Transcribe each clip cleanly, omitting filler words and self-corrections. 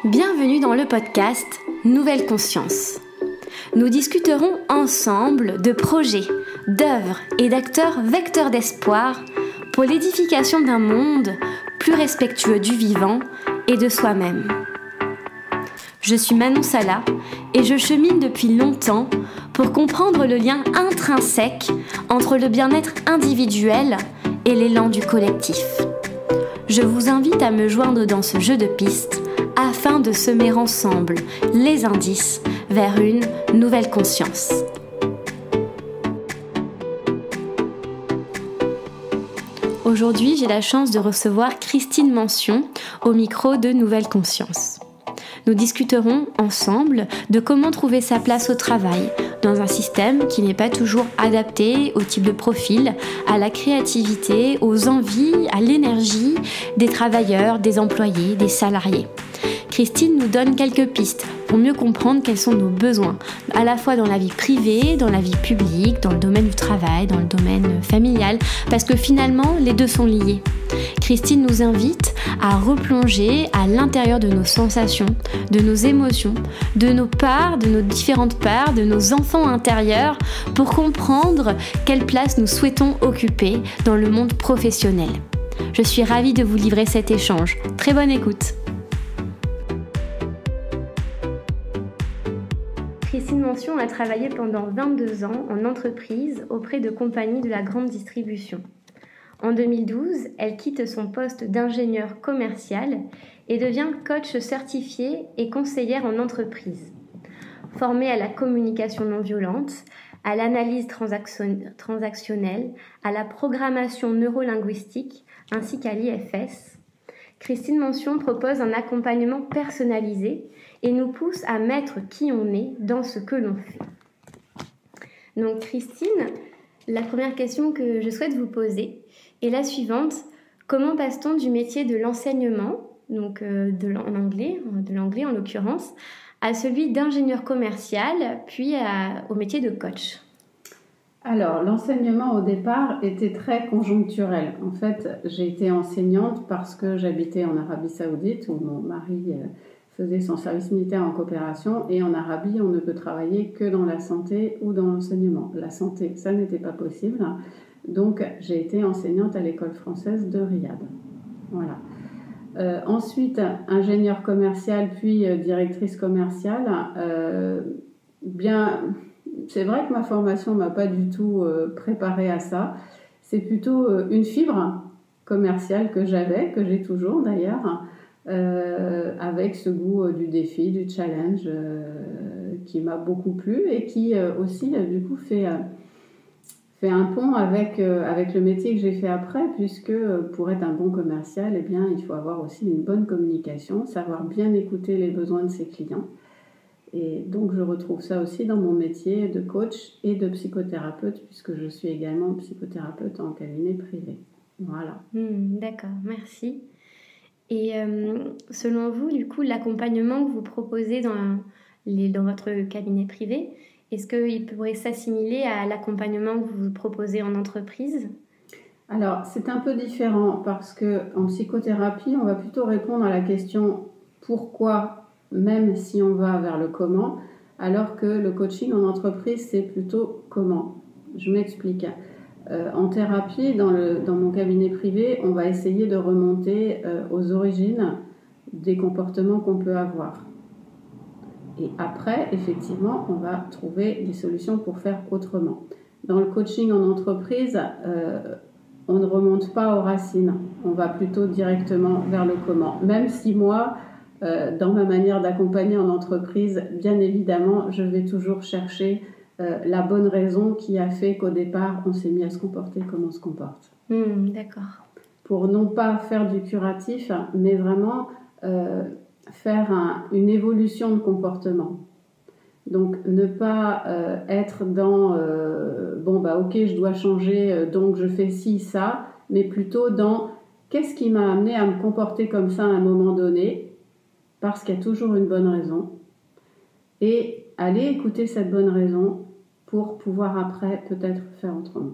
Bienvenue dans le podcast Nouvelle Conscience. Nous discuterons ensemble de projets, d'œuvres et d'acteurs vecteurs d'espoir pour l'édification d'un monde plus respectueux du vivant et de soi-même. Je suis Manon Sala et je chemine depuis longtemps pour comprendre le lien intrinsèque entre le bien-être individuel et l'élan du collectif. Je vous invite à me joindre dans ce jeu de pistes afin de semer ensemble les indices vers une nouvelle conscience. Aujourd'hui, j'ai la chance de recevoir Christine Mention au micro de Nouvelle Conscience. Nous discuterons ensemble de comment trouver sa place au travail dans un système qui n'est pas toujours adapté au type de profil, à la créativité, aux envies, à l'énergie des travailleurs, des employés, des salariés. Christine nous donne quelques pistes pour mieux comprendre quels sont nos besoins, à la fois dans la vie privée, dans la vie publique, dans le domaine du travail, dans le domaine familial, parce que finalement, les deux sont liés. Christine nous invite à replonger à l'intérieur de nos sensations, de nos émotions, de nos parts, de nos différentes parts, de nos enfants intérieurs, pour comprendre quelle place nous souhaitons occuper dans le monde professionnel. Je suis ravie de vous livrer cet échange. Très bonne écoute. Christine Mention a travaillé pendant 22 ans en entreprise auprès de compagnies de la grande distribution. En 2012, elle quitte son poste d'ingénieur commercial et devient coach certifiée et conseillère en entreprise. Formée à la communication non violente, à l'analyse transactionnelle, à la programmation neurolinguistique ainsi qu'à l'IFS, Christine Mention propose un accompagnement personnalisé et nous pousse à mettre qui on est dans ce que l'on fait. Donc Christine, la première question que je souhaite vous poser est la suivante. Comment passe-t-on du métier de l'enseignement, donc de l'anglais en l'occurrence, à celui d'ingénieur commercial, puis au métier de coach ? Alors, l'enseignement au départ était très conjoncturel. En fait, j'ai été enseignante parce que j'habitais en Arabie Saoudite où mon mari faisait son service militaire en coopération, et en Arabie, on ne peut travailler que dans la santé ou dans l'enseignement. La santé, ça n'était pas possible. Donc, j'ai été enseignante à l'école française de Riyad. Voilà. Ensuite, ingénieure commerciale, puis directrice commerciale. C'est vrai que ma formation ne m'a pas du tout préparée à ça. C'est plutôt une fibre commerciale que j'ai toujours d'ailleurs, avec ce goût du défi, du challenge qui m'a beaucoup plu et qui aussi du coup fait un pont avec le métier que j'ai fait après, puisque pour être un bon commercial, eh bien, il faut avoir aussi une bonne communication, savoir bien écouter les besoins de ses clients. Et donc, je retrouve ça aussi dans mon métier de coach et de psychothérapeute, puisque je suis également psychothérapeute en cabinet privé. Voilà. D'accord, merci. Et selon vous, du coup, l'accompagnement que vous proposez dans votre cabinet privé, est-ce qu'il pourrait s'assimiler à l'accompagnement que vous proposez en entreprise ? Alors, c'est un peu différent parce qu'en psychothérapie, on va plutôt répondre à la question « pourquoi ?» même si on va vers le comment, alors que le coaching en entreprise, c'est plutôt comment. Je m'explique. En thérapie, dans mon cabinet privé, on va essayer de remonter aux origines des comportements qu'on peut avoir. Et après, effectivement, on va trouver des solutions pour faire autrement. Dans le coaching en entreprise, on ne remonte pas aux racines. On va plutôt directement vers le comment. Même si moi, dans ma manière d'accompagner en entreprise, bien évidemment, je vais toujours chercher la bonne raison qui a fait qu'au départ, on s'est mis à se comporter comme on se comporte. D'accord. Pour non pas faire du curatif, mais vraiment faire une évolution de comportement. Donc, ne pas être dans ok, je dois changer, donc je fais ci, ça, mais plutôt dans qu'est-ce qui m'a amené à me comporter comme ça à un moment donné, parce qu'il y a toujours une bonne raison, et aller écouter cette bonne raison pour pouvoir après peut-être faire autrement.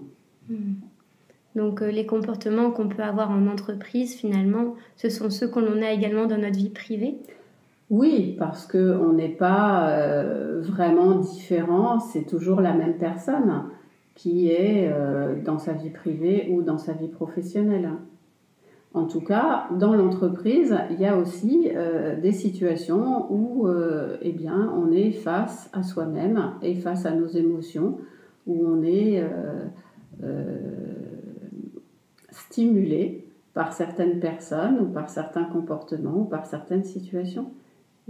Donc les comportements qu'on peut avoir en entreprise, finalement, ce sont ceux que l'on a également dans notre vie privée ? Oui, parce qu'on n'est pas vraiment différent, c'est toujours la même personne qui est dans sa vie privée ou dans sa vie professionnelle. En tout cas, dans l'entreprise, il y a aussi des situations où eh bien, on est face à soi-même et face à nos émotions, où on est stimulé par certaines personnes ou par certains comportements ou par certaines situations.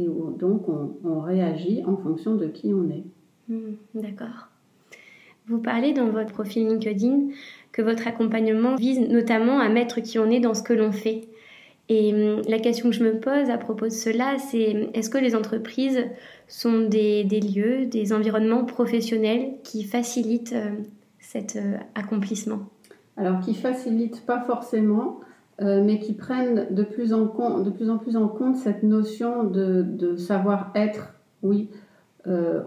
Et où, donc, on réagit en fonction de qui on est. D'accord. Vous parlez dans votre profil LinkedIn que votre accompagnement vise notamment à mettre qui on est dans ce que l'on fait. Et la question que je me pose à propos de cela, c'est est-ce que les entreprises sont des lieux, des environnements professionnels qui facilitent cet accomplissement ? Alors, qui facilitent pas forcément, mais qui prennent de plus en plus en compte cette notion de savoir-être. Oui,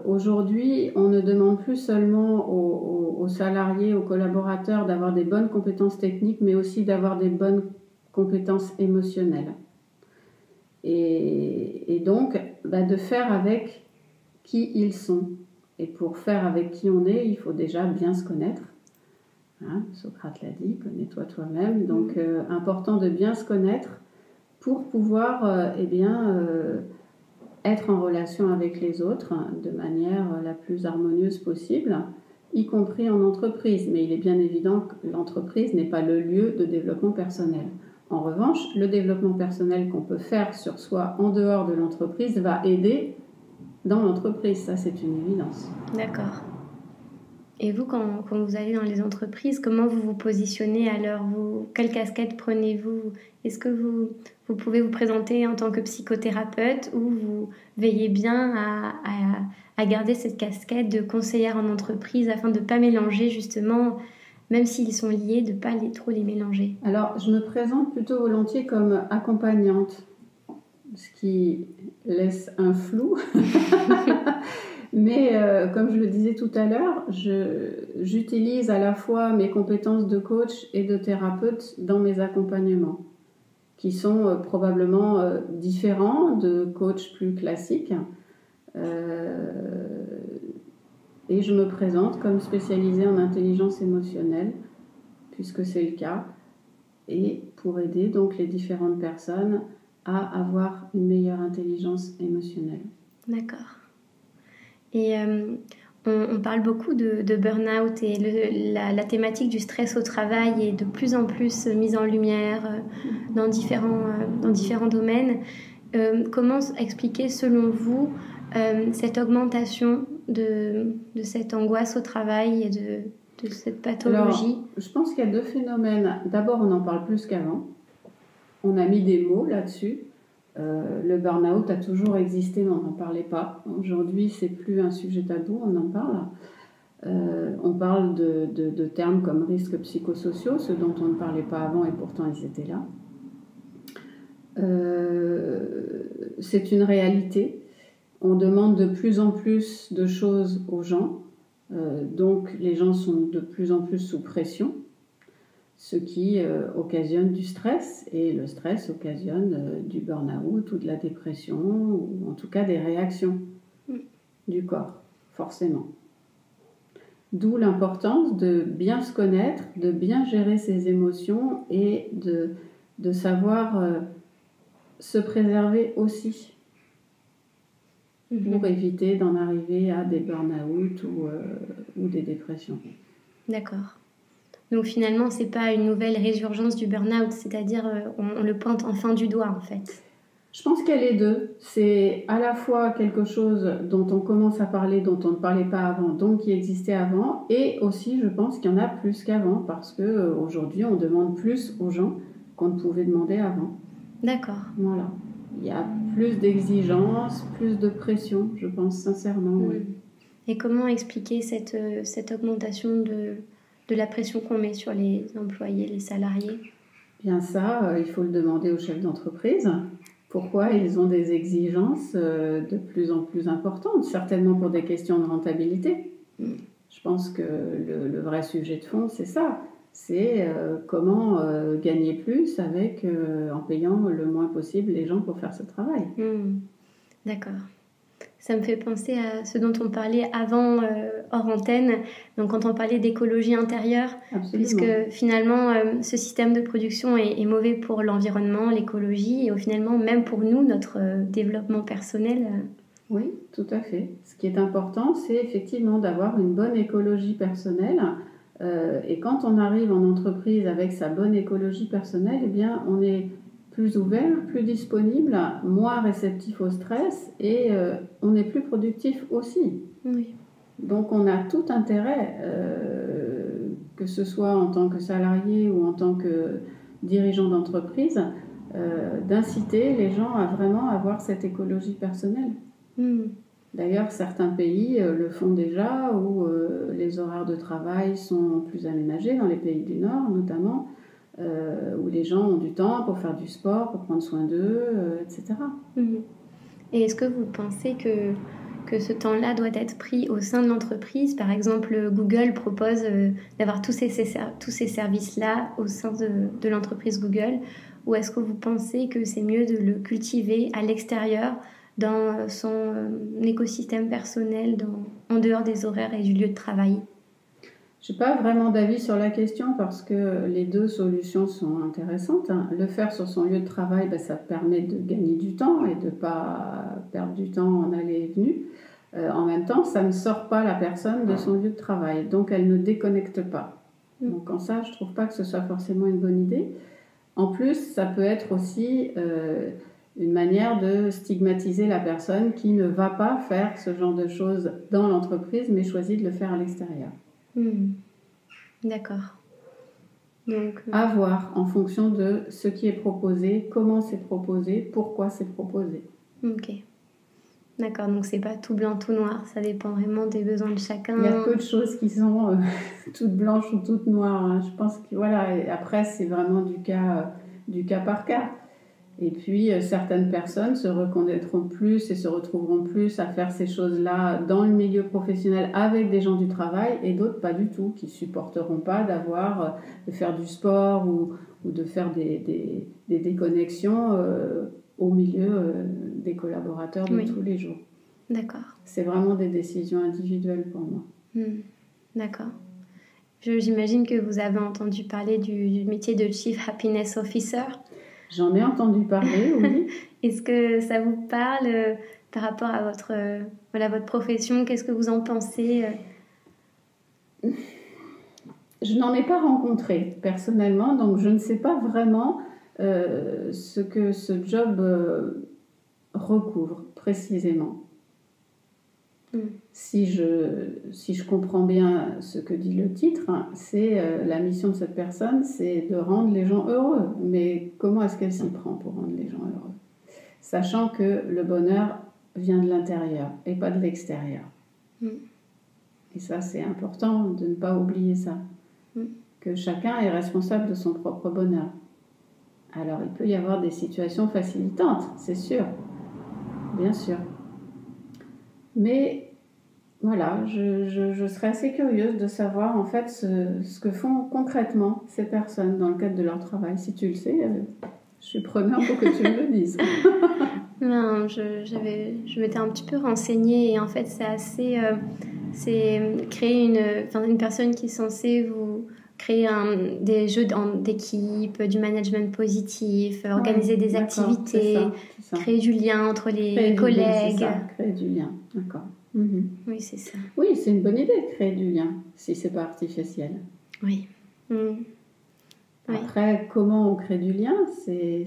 aujourd'hui, on ne demande plus seulement aux salariés, aux collaborateurs d'avoir des bonnes compétences techniques, mais aussi d'avoir des bonnes compétences émotionnelles. Et donc, de faire avec qui ils sont. Et pour faire avec qui on est, il faut déjà bien se connaître. Hein, Socrate l'a dit, connais-toi toi-même. Donc, important de bien se connaître pour pouvoir être en relation avec les autres de manière la plus harmonieuse possible, y compris en entreprise. Mais il est bien évident que l'entreprise n'est pas le lieu de développement personnel. En revanche, le développement personnel qu'on peut faire sur soi en dehors de l'entreprise va aider dans l'entreprise. Ça, c'est une évidence. D'accord. Et vous, quand vous allez dans les entreprises, comment vous vous positionnez alors quelle casquette prenez-vous ? Est-ce que vous pouvez vous présenter en tant que psychothérapeute ou vous veillez bien à garder cette casquette de conseillère en entreprise afin de ne pas mélanger justement, même s'ils sont liés, de ne pas trop les mélanger ? Alors, je me présente plutôt volontiers comme accompagnante, ce qui laisse un flou. Mais comme je le disais tout à l'heure, j'utilise à la fois mes compétences de coach et de thérapeute dans mes accompagnements, qui sont probablement différents de coach plus classiques. Et je me présente comme spécialisée en intelligence émotionnelle, puisque c'est le cas, et pour aider donc les différentes personnes à avoir une meilleure intelligence émotionnelle. D'accord. Et on parle beaucoup de burn-out et la thématique du stress au travail est de plus en plus mise en lumière dans différents domaines. Comment expliquer selon vous cette augmentation de cette angoisse au travail et de cette pathologie ? Alors, je pense qu'il y a deux phénomènes. D'abord, on en parle plus qu'avant. On a mis des mots là-dessus. Le burn-out a toujours existé, mais on n'en parlait pas. Aujourd'hui, c'est plus un sujet tabou, on en parle. On parle de termes comme risques psychosociaux, ceux dont on ne parlait pas avant et pourtant ils étaient là. C'est une réalité. On demande de plus en plus de choses aux gens, donc les gens sont de plus en plus sous pression, ce qui occasionne du stress, et le stress occasionne du burn-out ou de la dépression, ou en tout cas des réactions du corps, forcément. D'où l'importance de bien se connaître, de bien gérer ses émotions et de savoir se préserver aussi pour éviter d'en arriver à des burn-out ou des dépressions. D'accord. Donc finalement, c'est pas une nouvelle résurgence du burn-out, c'est-à-dire on le pointe en fin du doigt en fait. Je pense qu'il y a les deux. C'est à la fois quelque chose dont on commence à parler, dont on ne parlait pas avant, donc qui existait avant, et aussi je pense qu'il y en a plus qu'avant, parce qu'aujourd'hui on demande plus aux gens qu'on ne pouvait demander avant. D'accord. Voilà. Il y a plus d'exigences, plus de pression, je pense sincèrement. Oui. Et comment expliquer cette augmentation de la pression qu'on met sur les employés, les salariés ? Bien ça, il faut le demander aux chefs d'entreprise. Pourquoi ils ont des exigences de plus en plus importantes, certainement pour des questions de rentabilité. Je pense que le vrai sujet de fond, c'est ça. C'est comment gagner plus en payant le moins possible les gens pour faire ce travail. D'accord. Ça me fait penser à ce dont on parlait avant, hors antenne, donc quand on parlait d'écologie intérieure, Absolument. puisque finalement, ce système de production est mauvais pour l'environnement, l'écologie, et finalement, même pour nous, notre développement personnel. Oui, tout à fait. Ce qui est important, c'est effectivement d'avoir une bonne écologie personnelle. Et quand on arrive en entreprise avec sa bonne écologie personnelle, eh bien, on est plus ouvert, plus disponible, moins réceptif au stress et on est plus productif aussi. Oui. Donc on a tout intérêt, que ce soit en tant que salarié ou en tant que dirigeant d'entreprise, d'inciter les gens à vraiment avoir cette écologie personnelle. D'ailleurs, certains pays le font déjà, où les horaires de travail sont plus aménagés, dans les pays du Nord notamment, où les gens ont du temps pour faire du sport, pour prendre soin d'eux, etc. Et est-ce que vous pensez que ce temps-là doit être pris au sein de l'entreprise? Par exemple, Google propose d'avoir tous ces services-là au sein de l'entreprise Google. Ou est-ce que vous pensez que c'est mieux de le cultiver à l'extérieur, dans son écosystème personnel, en dehors des horaires et du lieu de travail? Je n'ai pas vraiment d'avis sur la question parce que les deux solutions sont intéressantes. Le faire sur son lieu de travail, ça permet de gagner du temps et de ne pas perdre du temps en aller et venue. En même temps, ça ne sort pas la personne de son lieu de travail, donc elle ne déconnecte pas. Donc en ça, je ne trouve pas que ce soit forcément une bonne idée. En plus, ça peut être aussi une manière de stigmatiser la personne qui ne va pas faire ce genre de choses dans l'entreprise, mais choisit de le faire à l'extérieur. D'accord. Donc, à voir en fonction de ce qui est proposé, comment c'est proposé, pourquoi c'est proposé. Ok. D'accord, donc c'est pas tout blanc, tout noir, ça dépend vraiment des besoins de chacun. Il y a peu de choses qui sont toutes blanches ou toutes noires. Je pense que voilà, et après c'est vraiment du cas par cas. Et puis certaines personnes se reconnaîtront plus et se retrouveront plus à faire ces choses-là dans le milieu professionnel avec des gens du travail, et d'autres pas du tout, qui supporteront pas de faire du sport ou de faire des déconnexions au milieu des collaborateurs de tous les jours. D'accord. C'est vraiment des décisions individuelles pour moi. D'accord. J'imagine que vous avez entendu parler du métier de Chief Happiness Officer. J'en ai entendu parler, oui. Est-ce que ça vous parle par rapport à votre profession? Qu'est-ce que vous en pensez? Je n'en ai pas rencontré personnellement, donc je ne sais pas vraiment ce que ce job recouvre précisément. Si je comprends bien ce que dit le titre, c'est la mission de cette personne, c'est de rendre les gens heureux. Mais comment est-ce qu'elle s'y prend pour rendre les gens heureux? Sachant que le bonheur vient de l'intérieur et pas de l'extérieur. Et ça, c'est important de ne pas oublier ça. Que chacun est responsable de son propre bonheur. Alors, il peut y avoir des situations facilitantes, c'est sûr. Bien sûr. Mais voilà, je serais assez curieuse de savoir en fait ce que font concrètement ces personnes dans le cadre de leur travail. Si tu le sais, je suis preneure pour que tu me le dises. Non, je m'étais un petit peu renseignée et en fait c'est créer une personne qui est censée vous créer des jeux d'équipe, du management positif, organiser des activités, c'est ça. Créer du lien entre les collègues. C'est ça, créer du lien, d'accord. Oui, c'est ça. Oui, c'est une bonne idée de créer du lien, si c'est pas artificiel. Oui. Après, comment on crée du lien, c'est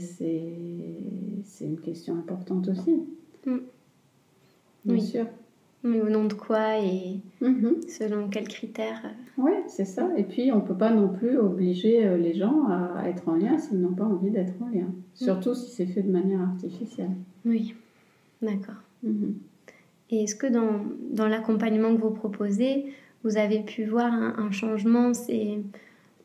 une question importante aussi. Bien sûr. Mais au nom de quoi et selon quels critères? Oui, c'est ça. Et puis, on ne peut pas non plus obliger les gens à être en lien s'ils n'ont pas envie d'être en lien. Surtout si c'est fait de manière artificielle. Oui, d'accord. Et est-ce que dans l'accompagnement que vous proposez, vous avez pu voir un changement ces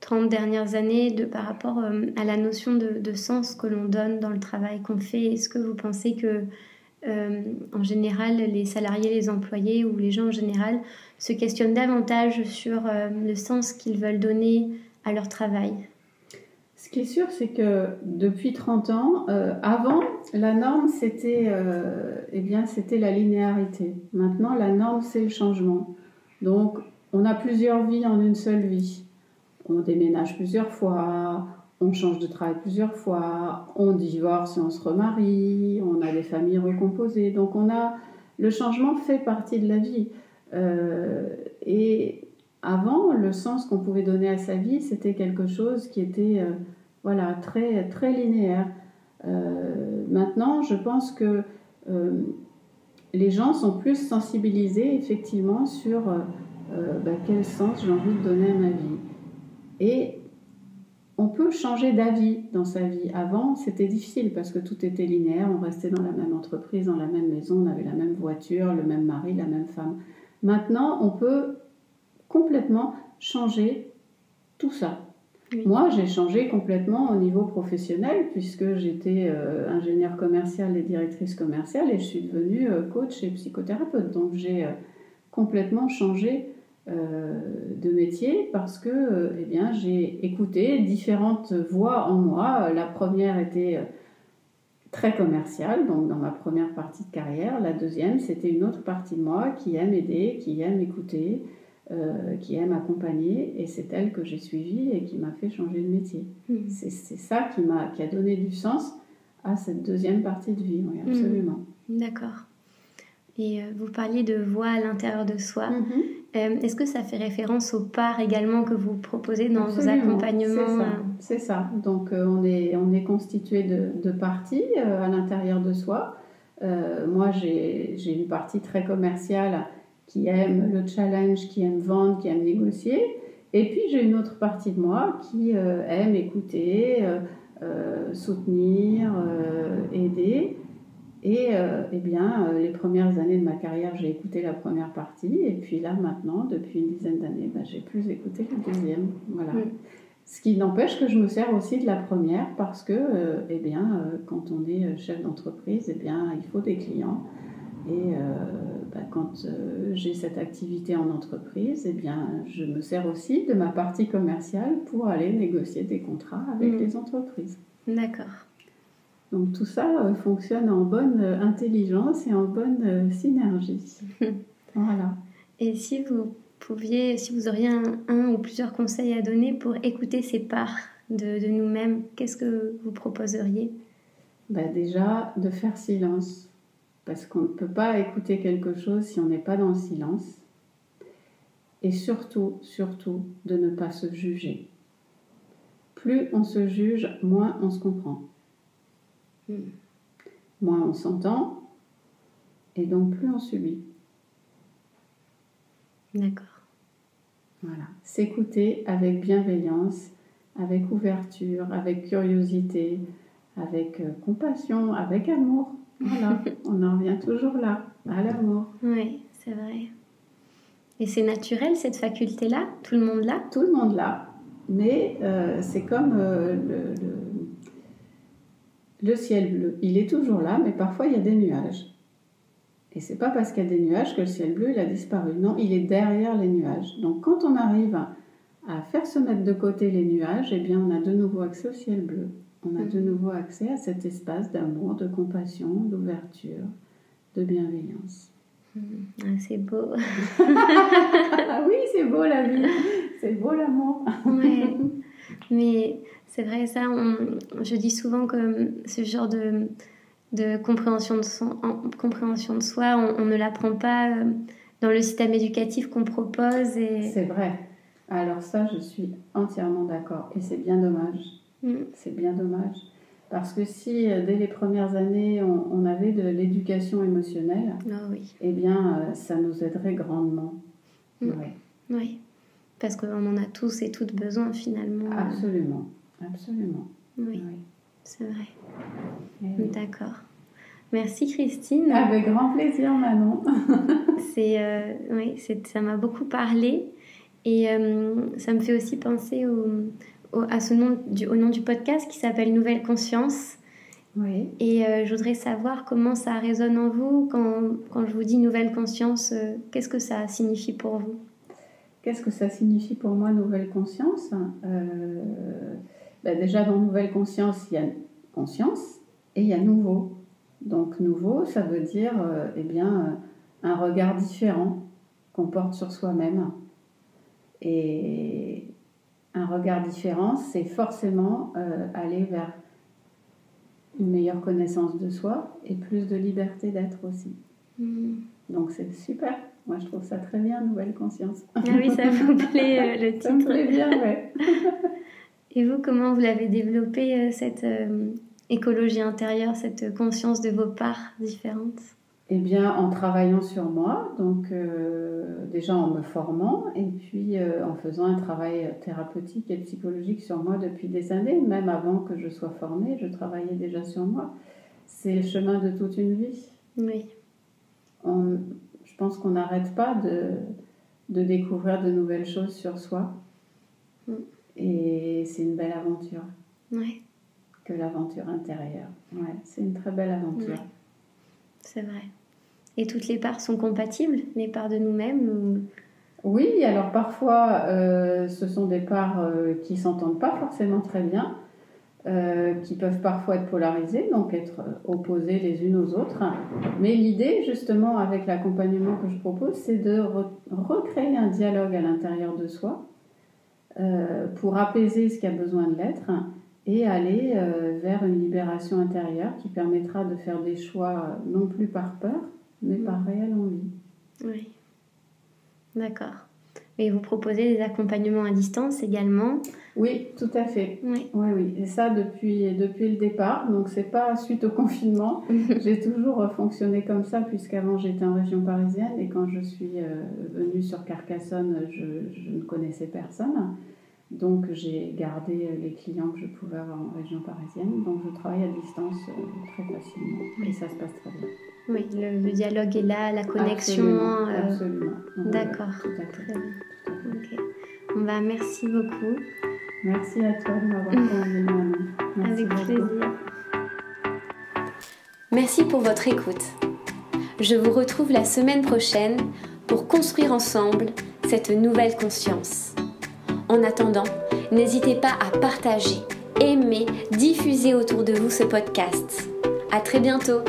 30 dernières années par rapport à la notion de sens que l'on donne dans le travail qu'on fait? Est-ce que vous pensez que en général, les salariés, les employés ou les gens en général se questionnent davantage sur le sens qu'ils veulent donner à leur travail? Ce qui est sûr, c'est que depuis 30 ans, avant, la norme, c'était c'était la linéarité. Maintenant, la norme, c'est le changement. Donc, on a plusieurs vies en une seule vie. On déménage plusieurs fois, on change de travail plusieurs fois, on divorce et on se remarie, on a des familles recomposées. Donc, le changement fait partie de la vie. Et avant, le sens qu'on pouvait donner à sa vie, c'était quelque chose qui était très, très linéaire. Maintenant, je pense que les gens sont plus sensibilisés effectivement sur quel sens j'ai envie de donner à ma vie. Et on peut changer d'avis dans sa vie. Avant, c'était difficile parce que tout était linéaire, on restait dans la même entreprise, dans la même maison, on avait la même voiture, le même mari, la même femme. Maintenant, on peut complètement changer tout ça. Oui. Moi, j'ai changé complètement au niveau professionnel puisque j'étais ingénieure commerciale et directrice commerciale et je suis devenue coach et psychothérapeute. Donc, j'ai complètement changé de métier parce que j'ai écouté différentes voix en moi. La première était très commerciale, donc dans ma première partie de carrière. La deuxième, c'était une autre partie de moi qui aime aider, qui aime écouter, qui aime accompagner, et c'est elle que j'ai suivie et qui m'a fait changer de métier. C'est ça qui a donné du sens à cette deuxième partie de vie, oui, absolument. D'accord. Et vous parliez de voix à l'intérieur de soi. Est-ce que ça fait référence aux parts également que vous proposez dans vos accompagnements? C'est ça. Donc on est constitué de parties à l'intérieur de soi. Moi, j'ai une partie très commerciale qui aime le challenge, qui aime vendre, qui aime négocier. Et puis, j'ai une autre partie de moi qui aime écouter, soutenir, aider. Et les premières années de ma carrière, j'ai écouté la première partie. Et puis là, maintenant, depuis une dizaine d'années, j'ai plus écouté la deuxième. Voilà. Ce qui n'empêche que je me sers aussi de la première parce que, quand on est chef d'entreprise, il faut des clients. Et quand j'ai cette activité en entreprise, je me sers aussi de ma partie commerciale pour aller négocier des contrats avec les entreprises. D'accord. Donc tout ça fonctionne en bonne intelligence et en bonne synergie. Voilà. Et si vous auriez un ou plusieurs conseils à donner pour écouter ces parts de nous-mêmes, qu'est-ce que vous proposeriez? Déjà, de faire silence. Parce qu'on ne peut pas écouter quelque chose si on n'est pas dans le silence. Et surtout, de ne pas se juger. Plus on se juge, moins on se comprend. Moins on s'entend, et donc plus on subit. D'accord. Voilà. S'écouter avec bienveillance, avec ouverture, avec curiosité, avec compassion, avec amour. Voilà, on en revient toujours là, à l'amour. Oui, c'est vrai. Et c'est naturel, cette faculté-là? Tout le monde l'a? Tout le monde l'a, mais c'est comme le ciel bleu. Il est toujours là, mais parfois il y a des nuages. Et c'est pas parce qu'il y a des nuages que le ciel bleu il a disparu. Non, il est derrière les nuages. Donc quand on arrive à faire se mettre de côté les nuages, on a de nouveau accès au ciel bleu. On a de nouveau accès à cet espace d'amour, de compassion, d'ouverture, de bienveillance. C'est beau. Oui, c'est beau la vie. C'est beau l'amour. Ouais. Mais c'est vrai, ça, je dis souvent que ce genre de compréhension de soi, on ne l'apprend pas dans le système éducatif qu'on propose. C'est vrai. Alors ça, je suis entièrement d'accord. Et c'est bien dommage. C'est bien dommage. Parce que si, dès les premières années, on avait de l'éducation émotionnelle, ça nous aiderait grandement. Oui. Parce qu'on en a tous et toutes besoin, finalement. Absolument. Oui. C'est vrai. D'accord. Merci, Christine. Avec grand plaisir, Manon. Ça m'a beaucoup parlé. Et ça me fait aussi penser au nom du podcast qui s'appelle Nouvelle Conscience. Oui. Et je voudrais savoir comment ça résonne en vous quand je vous dis Nouvelle Conscience. Qu'est-ce que ça signifie pour vous? Qu'est-ce que ça signifie pour moi, Nouvelle Conscience? Déjà, dans nouvelle conscience, il y a conscience et il y a nouveau. Donc, nouveau, ça veut dire un regard différent qu'on porte sur soi-même. Et un regard différent, c'est forcément aller vers une meilleure connaissance de soi et plus de liberté d'être aussi. Donc, c'est super. Moi, je trouve ça très bien, nouvelle conscience. Ah oui, ça vous plaît le titre. Ça me plaît bien, ouais. Et vous, comment vous l'avez développé, cette écologie intérieure, cette conscience de vos parts différentes? Eh bien, en travaillant sur moi, donc déjà en me formant et puis en faisant un travail thérapeutique et psychologique sur moi depuis des années, même avant que je sois formée, je travaillais déjà sur moi. C'est le chemin de toute une vie. Oui. Je pense qu'on n'arrête pas de découvrir de nouvelles choses sur soi. Et c'est une belle aventure. Oui. Que l'aventure intérieure. Ouais, c'est une très belle aventure. Ouais. C'est vrai. Et toutes les parts sont compatibles, les parts de nous-mêmes ou... Oui, alors parfois, ce sont des parts qui ne s'entendent pas forcément très bien, qui peuvent parfois être polarisées, donc être opposées les unes aux autres. Mais l'idée, justement, avec l'accompagnement que je propose, c'est de recréer un dialogue à l'intérieur de soi pour apaiser ce qui a besoin de l'être et aller vers une libération intérieure qui permettra de faire des choix non plus par peur, mais par réelle envie. Oui, d'accord. Et vous proposez des accompagnements à distance également? Oui, tout à fait. Oui. Oui. Et ça depuis le départ. Donc, c'est pas suite au confinement. J'ai toujours fonctionné comme ça, puisqu'avant, j'étais en région parisienne. Et quand je suis venue sur Carcassonne, je ne connaissais personne. Donc, j'ai gardé les clients que je pouvais avoir en région parisienne. Donc, je travaille à distance très facilement. Et ça se passe très bien. Oui, le dialogue est là, la connexion. Absolument. D'accord. Tout à fait. Très bien. Ok. Merci beaucoup. Merci à toi de m'avoir convié. Avec plaisir. Merci pour votre écoute. Je vous retrouve la semaine prochaine pour construire ensemble cette nouvelle conscience. En attendant, n'hésitez pas à partager, aimer, diffuser autour de vous ce podcast. À très bientôt.